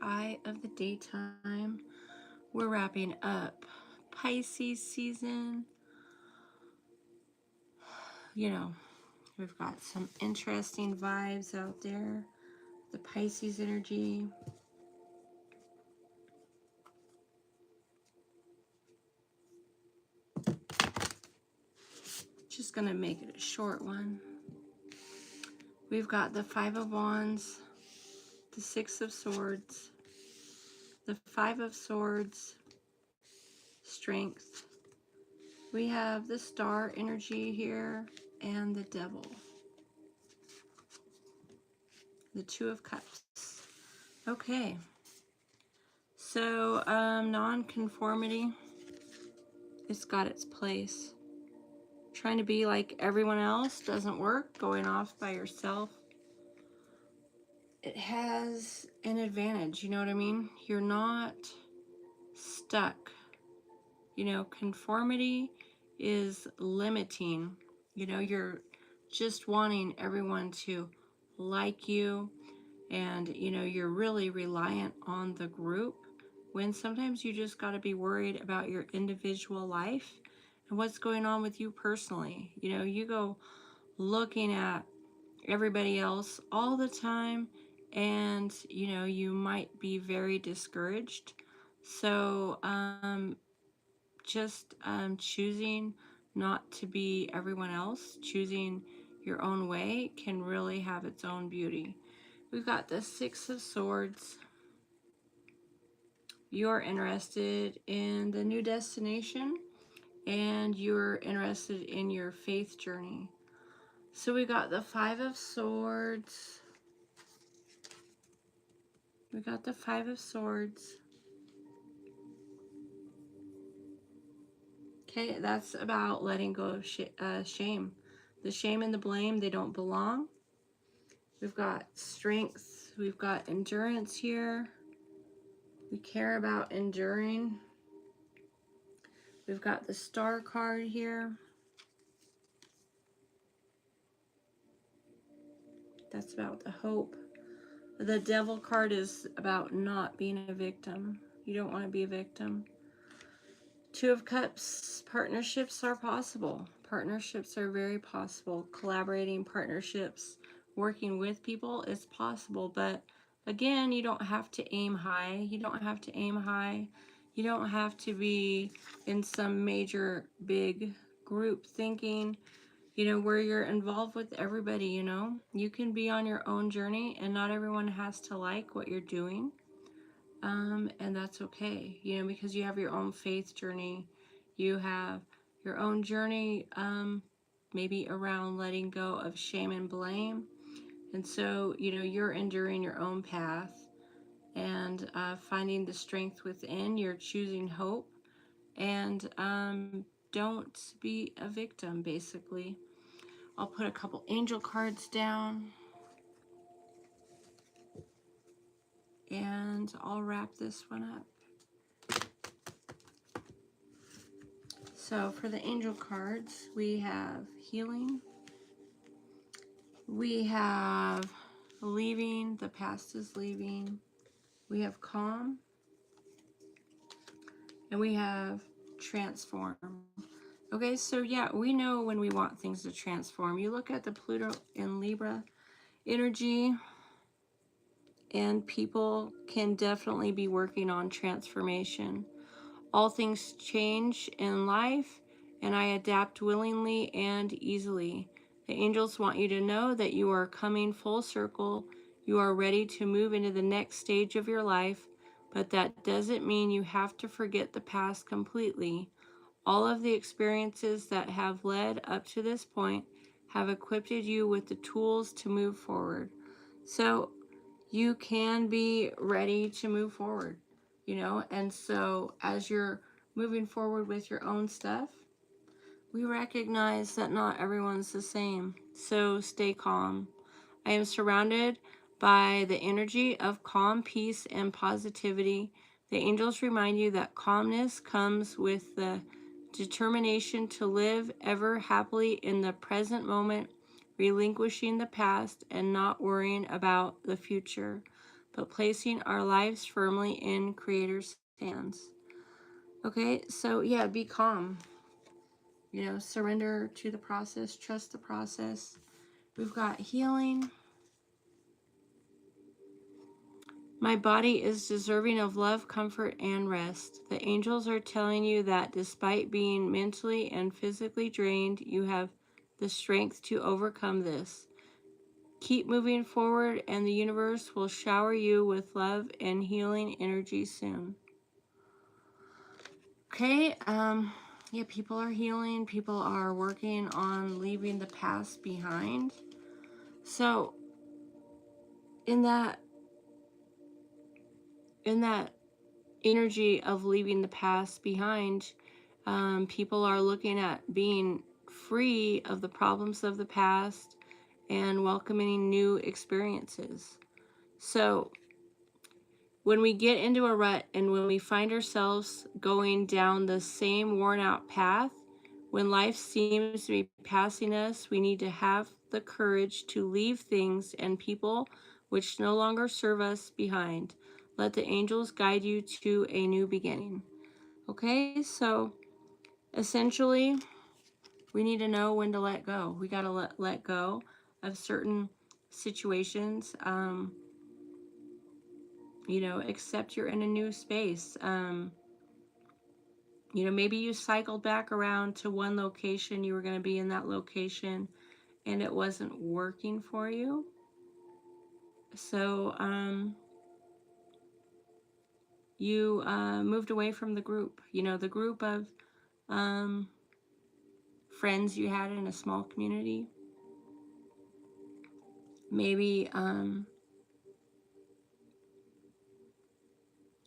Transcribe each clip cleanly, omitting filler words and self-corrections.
eye of the daytime. We're wrapping up Pisces season. You know, we've got some interesting vibes out there. The Pisces energy. Just gonna make it a short one. We've got the Five of Wands, the Six of Swords, the Five of Swords, Strength. We have the Star energy here and the Devil. The Two of Cups. Okay. So, non-conformity, it's got its place. Trying to be like everyone else doesn't work. Going off by yourself, it has an advantage, you know what I mean? You're not stuck. You know, conformity is limiting. You know, you're just wanting everyone to like you, and, you know, you're really reliant on the group, when sometimes you just got to be worried about your individual life and what's going on with you personally. You know, you go looking at everybody else all the time, and, you know, you might be very discouraged. So just choosing not to be everyone else, choosing your own way, can really have its own beauty. We've got the Six of Swords. You're interested in the new destination, and you're interested in your faith journey. So we got the Five of Swords. We got the Five of Swords. Okay, that's about letting go of shame. The shame and the blame, they don't belong. We've got strength. We've got endurance here. We care about enduring. We've got the Star card here. That's about the hope. The Devil card is about not being a victim. You don't want to be a victim. Two of Cups, partnerships are possible. Partnerships are very possible. Collaborating partnerships, working with people is possible. But again, you don't have to aim high. You don't have to aim high. You don't have to be in some major big group thinking, you know, where you're involved with everybody. You know, you can be on your own journey, and not everyone has to like what you're doing. And that's okay, you know, because you have your own faith journey. You have your own journey, maybe around letting go of shame and blame. And so, you know, you're enduring your own path, and finding the strength within. You're choosing hope, and don't be a victim, basically. I'll put a couple angel cards down, and I'll wrap this one up. So for the angel cards, we have healing, we have leaving, the past is leaving, we have calm, and we have transform. Okay, so yeah, we know when we want things to transform. You look at the Pluto and Libra energy, and people can definitely be working on transformation. All things change in life, and I adapt willingly and easily. The angels want you to know that you are coming full circle. You are ready to move into the next stage of your life, but that doesn't mean you have to forget the past completely. All of the experiences that have led up to this point have equipped you with the tools to move forward. So you can be ready to move forward, you know. And so as you're moving forward with your own stuff, we recognize that not everyone's the same. So stay calm. I am surrounded by the energy of calm, peace, and positivity. The angels remind you that calmness comes with the determination to live ever happily in the present moment, relinquishing the past and not worrying about the future. but placing our lives firmly in Creator's hands. Okay, so yeah, be calm. You know, surrender to the process, trust the process. We've got healing. My body is deserving of love, comfort, and rest. The angels are telling you that despite being mentally and physically drained, you have the strength to overcome this. Keep moving forward, and the universe will shower you with love and healing energy soon. Okay, yeah, people are healing. People are working on leaving the past behind. So, in that energy of leaving the past behind, people are looking at being free of the problems of the past and welcoming new experiences. So, when we get into a rut and when we find ourselves going down the same worn out path, when life seems to be passing us, we need to have the courage to leave things and people which no longer serve us behind. Let the angels guide you to a new beginning. Okay, so essentially, we need to know when to let go. We got to let go of certain situations. You know, accept you're in a new space. You know, maybe you cycled back around to one location, you were going to be in that location, and it wasn't working for you. So, you moved away from the group, you know, the group of um, friends you had in a small community. Maybe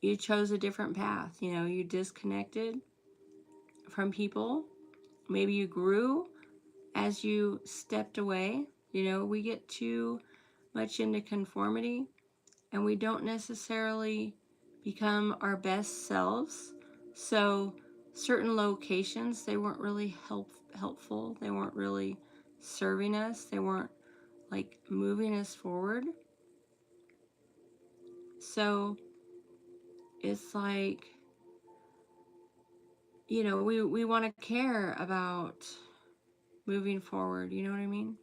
you chose a different path, you know, you disconnected from people. Maybe you grew as you stepped away. You know, we get too much into conformity and we don't necessarily become our best selves. So certain locations, they weren't really helpful. They weren't really serving us. They weren't like moving us forward. So it's like, you know, we want to care about moving forward. You know what I mean?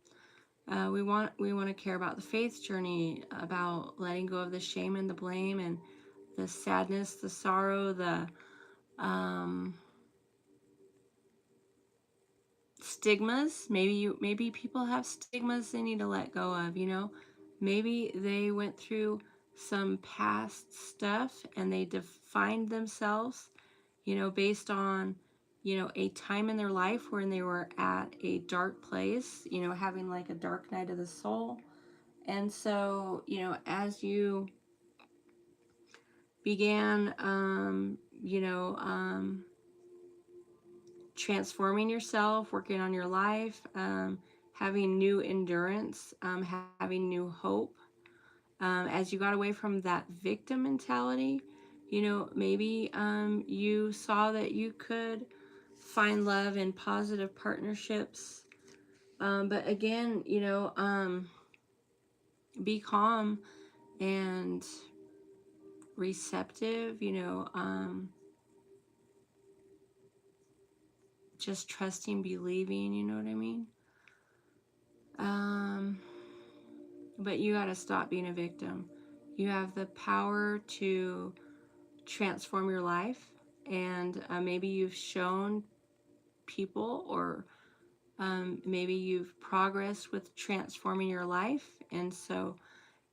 We want to care about the faith journey, about letting go of the shame and the blame and the sadness, the sorrow, the um, stigmas. Maybe people have stigmas they need to let go of. You know, maybe they went through some past stuff and they defined themselves, you know, based on, you know, a time in their life when they were at a dark place, you know, having like a dark night of the soul. And so, you know, as you began, transforming yourself, working on your life, having new endurance, having new hope, as you got away from that victim mentality, you know, maybe you saw that you could find love in positive partnerships. But again, you know, be calm and receptive, you know, just trusting, believing, you know what I mean? Um, but you got to stop being a victim. You have the power to transform your life, and maybe you've shown people, or maybe you've progressed with transforming your life. And so,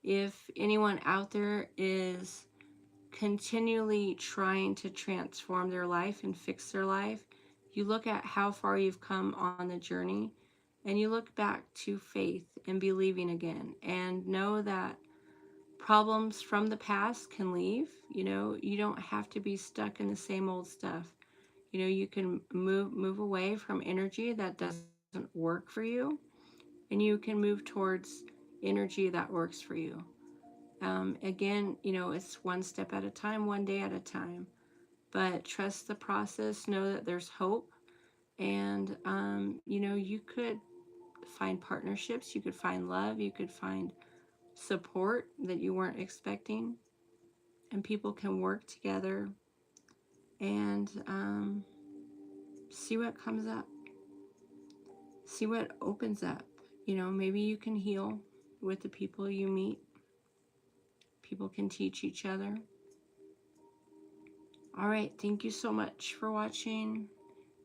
if anyone out there is continually trying to transform their life and fix their life, you look at how far you've come on the journey and you look back to faith and believing again and know that problems from the past can leave. You know, you don't have to be stuck in the same old stuff. You know, you can move away from energy that doesn't work for you, and you can move towards energy that works for you. Again, you know, it's one step at a time, one day at a time. But trust the process, know that there's hope. And, you know, you could find partnerships, you could find love, you could find support that you weren't expecting, and people can work together and see what comes up, see what opens up. You know, maybe you can heal with the people you meet. People can teach each other. All right, thank you so much for watching.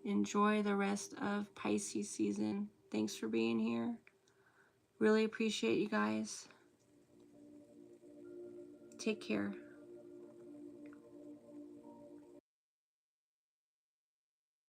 Enjoy the rest of Pisces season. Thanks for being here. Really appreciate you guys. Take care.